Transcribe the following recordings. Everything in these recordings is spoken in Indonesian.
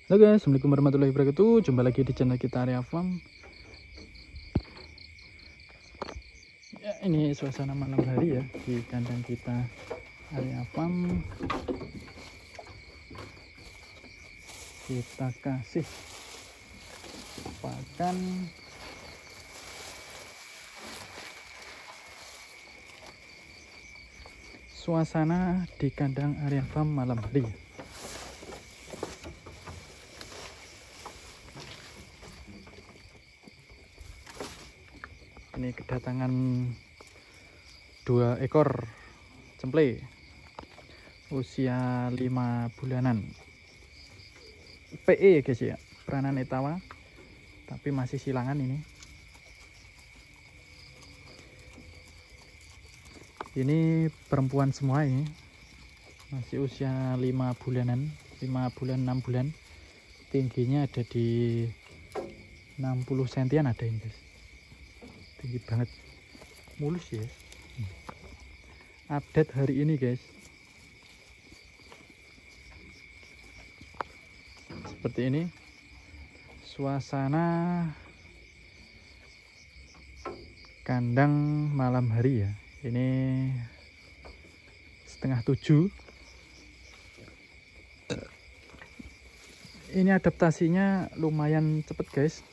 Halo guys, assalamualaikum warahmatullahi wabarakatuh. Jumpa lagi di channel kita Area Farm. Ya, ini suasana malam hari ya di kandang kita Area Farm. Kita kasih pakan suasana di kandang Area Farm malam hari. Ini kedatangan 2 ekor cemple usia 5 bulanan PE guys ya, peranan etawa tapi masih silangan. Ini perempuan semua, ini masih usia 5 bulanan, 5 bulan 6 bulan, tingginya ada di 60 sentian ada ini guys, tinggi banget, mulus ya. Update hari ini guys, seperti ini suasana kandang malam hari ya. Ini setengah 7. Ini adaptasinya lumayan cepet guys,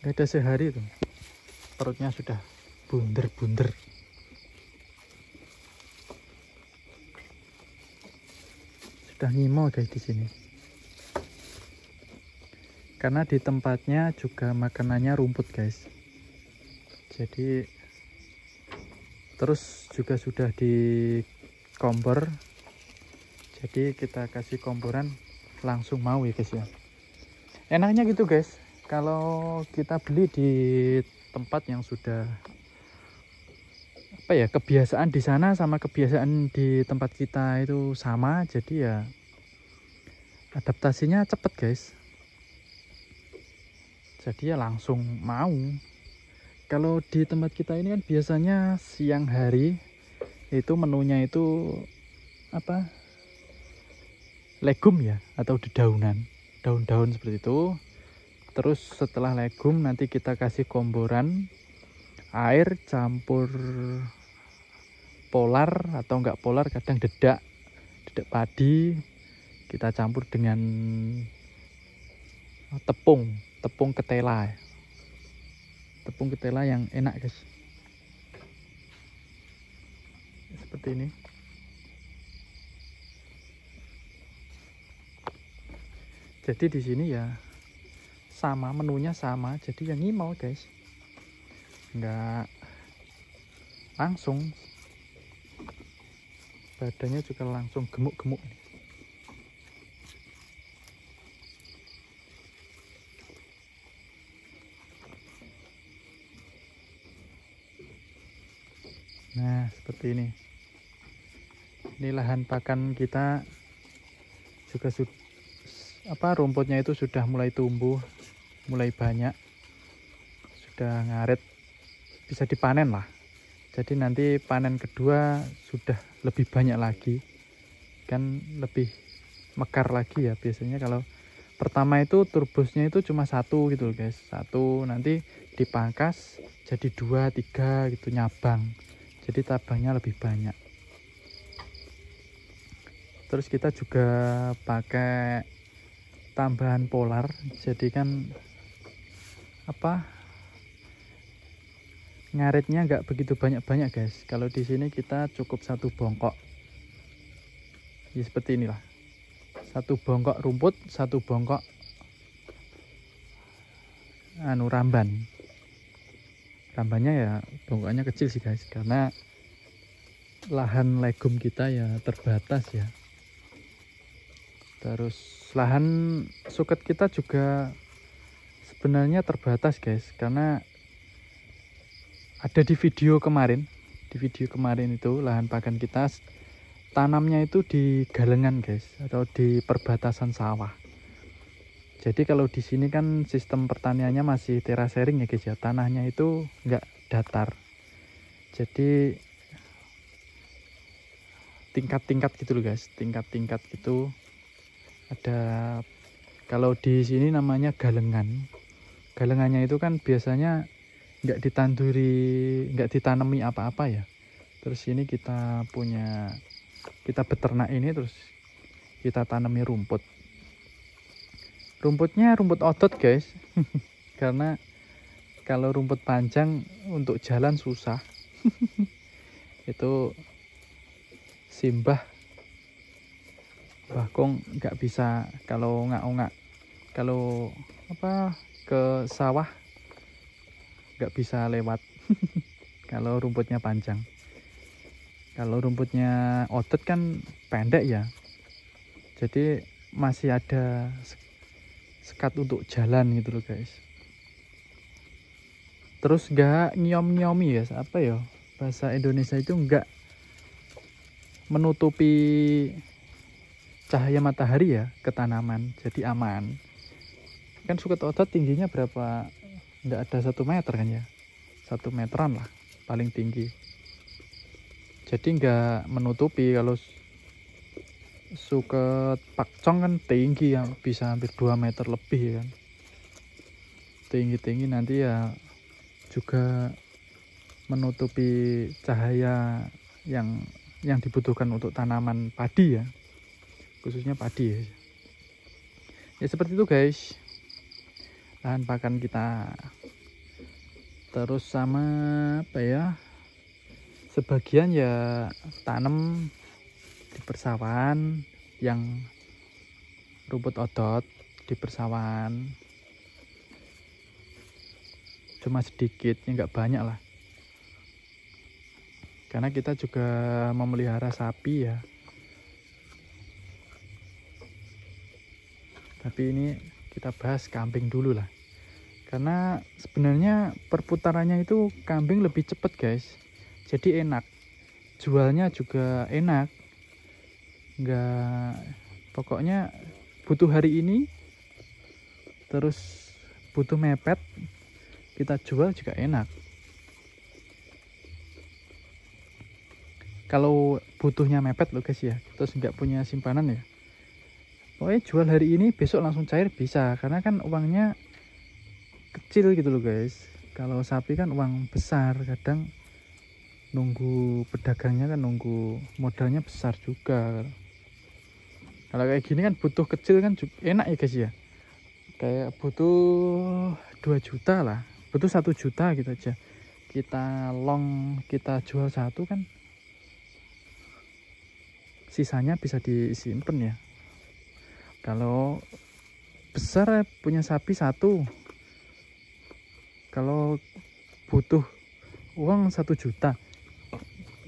gak ada sehari tuh perutnya sudah bunder-bunder. Sudah ngimo guys di sini. Karena di tempatnya juga makanannya rumput guys. Jadi terus juga sudah di kompor. Jadi kita kasih komporan langsung mau ya guys ya. Enaknya gitu guys. Kalau kita beli di tempat yang sudah kebiasaan di sana sama kebiasaan di tempat kita itu sama, jadi ya adaptasinya cepet guys, jadi ya langsung mau. Kalau di tempat kita ini kan biasanya siang hari itu menunya itu legum ya, atau dedaunan, daun-daun seperti itu. Terus setelah legum nanti kita kasih komboran air campur polar atau enggak polar, kadang dedak padi, kita campur dengan tepung ketela, tepung ketela yang enak guys, seperti ini. Jadi di sini ya sama, menunya sama, jadi yang ngimau guys, enggak langsung, badannya juga langsung gemuk-gemuk. Nah seperti ini. Ini lahan pakan kita juga rumputnya itu sudah mulai tumbuh, mulai banyak, sudah ngaret, bisa dipanen lah. Jadi nanti panen kedua sudah lebih banyak lagi, kan lebih mekar lagi ya. Biasanya kalau pertama itu turbusnya itu cuma 1 gitu loh guys, 1, nanti dipangkas jadi 2, 3 gitu, nyabang, jadi tabangnya lebih banyak. Terus kita juga pakai tambahan polar, jadi kan ngaretnya nggak begitu banyak-banyak guys. Kalau di sini kita cukup 1 bongkok ya, seperti inilah, 1 bongkok rumput, 1 bongkok rambannya ya, bongkoknya kecil sih guys, karena lahan legum kita ya terbatas ya. Terus lahan suket kita juga sebenarnya terbatas guys, karena ada di video kemarin itu lahan pakan kita tanamnya itu di galengan guys, atau di perbatasan sawah. Jadi kalau di sini kan sistem pertaniannya masih terasering ya guys ya, tanahnya itu enggak datar, jadi tingkat-tingkat gitu loh guys, tingkat-tingkat gitu. Ada, kalau di sini namanya galengan. Galengannya itu kan biasanya nggak ditanduri, nggak ditanami apa-apa ya. Terus ini kita beternak ini, terus kita tanami rumput. Rumputnya rumput otot guys. Karena kalau rumput panjang untuk jalan susah. Itu Simbah Kong nggak bisa, kalau ngak-ngak, kalau ke sawah nggak bisa lewat. Kalau rumputnya panjang. Kalau rumputnya otot kan pendek ya, jadi masih ada sekat untuk jalan gitu loh guys. Terus nggak nyom-nyomi ya, apa ya bahasa Indonesia itu, nggak menutupi cahaya matahari ya ke tanaman, jadi aman. Kan suket otot tingginya berapa, nggak ada 1 meter kan ya, 1 meteran lah paling tinggi. Jadi nggak menutupi. Kalau suket pakcong kan tinggi ya, bisa hampir 2 meter lebih kan, tinggi-tinggi, nanti ya juga menutupi cahaya yang dibutuhkan untuk tanaman padi ya, khususnya padi ya. Ya seperti itu guys lahan pakan kita. Terus sama apa ya, sebagian ya tanam di persawahan, yang rumput otot di persawahan cuma sedikit ya, nggak banyak lah, karena kita juga memelihara sapi ya. Tapi ini kita bahas kambing dulu lah, karena sebenarnya perputarannya itu kambing lebih cepat guys, jadi enak, jualnya juga enak, nggak, pokoknya butuh hari ini terus butuh mepet, kita jual juga enak. Kalau butuhnya mepet loh guys ya, terus nggak punya simpanan ya, pokoknya jual hari ini besok langsung cair bisa, karena kan uangnya kecil gitu loh guys. Kalau sapi kan uang besar, kadang nunggu pedagangnya kan, nunggu modalnya besar juga. Kalau kayak gini kan butuh kecil kan enak ya guys ya, kayak butuh 2 juta lah, butuh 1 juta gitu aja, kita long, kita jual satu kan sisanya bisa disimpan ya. Kalau besar punya sapi satu, kalau butuh uang 1 juta,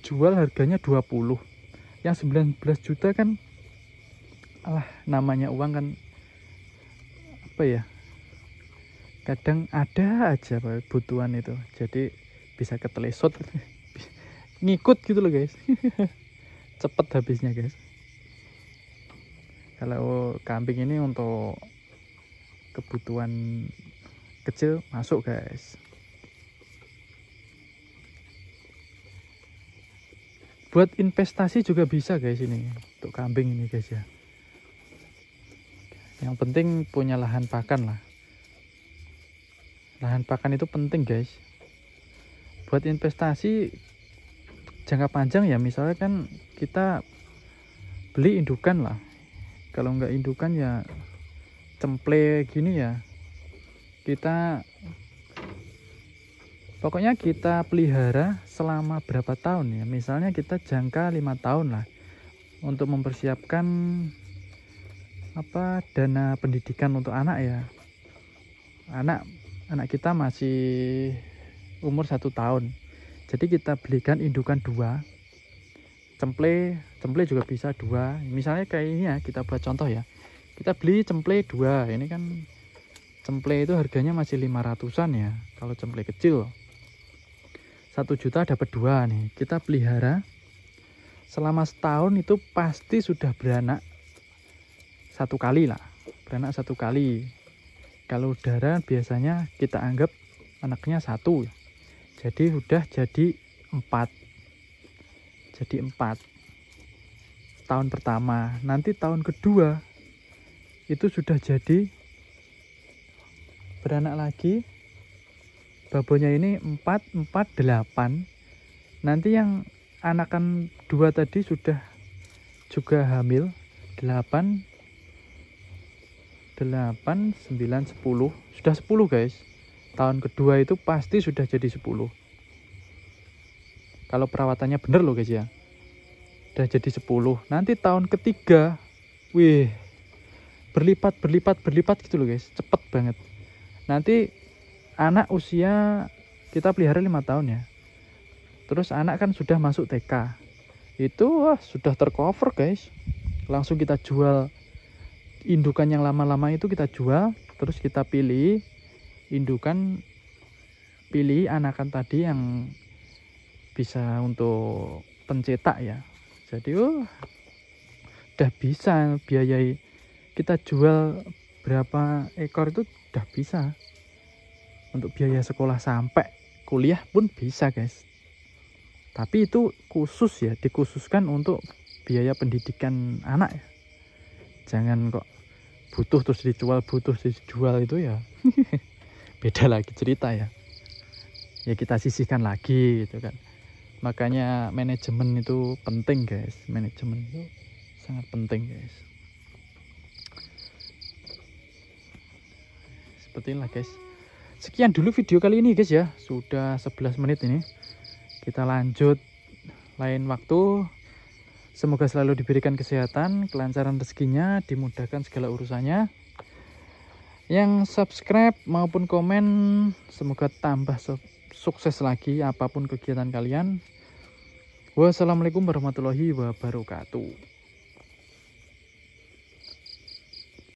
jual harganya 20, yang 19 juta kan, alah namanya uang kan apa ya, kadang ada aja kebutuhan itu, jadi bisa ketelesot ngikut gitu loh guys. Cepet habisnya guys. Kalau kambing ini untuk kebutuhan kecil masuk guys. Buat investasi juga bisa guys ini, untuk kambing ini guys ya. Yang penting punya lahan pakan lah. Lahan pakan itu penting guys. Buat investasi jangka panjang ya, misalnya kan kita beli indukan lah, kalau nggak indukan ya cemple gini ya, kita pokoknya kita pelihara selama berapa tahun ya, misalnya kita jangka 5 tahun lah, untuk mempersiapkan dana pendidikan untuk anak ya. Anak kita masih umur 1 tahun, jadi kita belikan indukan 2, cemple juga bisa 2, misalnya kayak ini ya, kita buat contoh ya, kita beli cemple 2, ini kan cemple itu harganya masih 500-an ya, kalau cemple kecil 1 juta dapat 2 nih, kita pelihara selama setahun itu pasti sudah beranak 1 kali lah, beranak 1 kali. Kalau udara biasanya kita anggap anaknya 1, jadi udah jadi 4, tahun pertama. Nanti tahun kedua itu sudah jadi beranak lagi. Babonya ini 4, 4, 8. Nanti yang anakan 2 tadi sudah juga hamil. 8, 9, 10. Sudah 10 guys. Tahun kedua itu pasti sudah jadi 10. Kalau perawatannya bener loh guys ya. Udah jadi 10. Nanti tahun ketiga, wih, berlipat gitu loh guys. Cepet banget. Nanti anak usia kita pelihara 5 tahun ya. Terus anak kan sudah masuk TK. Itu wah, sudah tercover guys. Langsung kita jual indukan yang lama-lama itu, kita jual. Terus kita pilih indukan, pilih anakan tadi yang bisa untuk pencetak ya. Jadi udah bisa biayai, kita jual berapa ekor itu udah bisa untuk biaya sekolah sampai kuliah pun bisa guys. Tapi itu khusus ya, dikhususkan untuk biaya pendidikan anak ya. Jangan kok butuh terus dijual, itu ya beda lagi cerita ya. Ya kita sisihkan lagi gitu kan. Makanya manajemen itu penting guys. Manajemen itu sangat penting guys. Seperti inilah guys. Sekian dulu video kali ini guys ya. Sudah 11 menit ini. Kita lanjut lain waktu. Semoga selalu diberikan kesehatan, kelancaran rezekinya, dimudahkan segala urusannya. Yang subscribe maupun komen, semoga tambah sukses lagi apapun kegiatan kalian. Wassalamualaikum warahmatullahi wabarakatuh.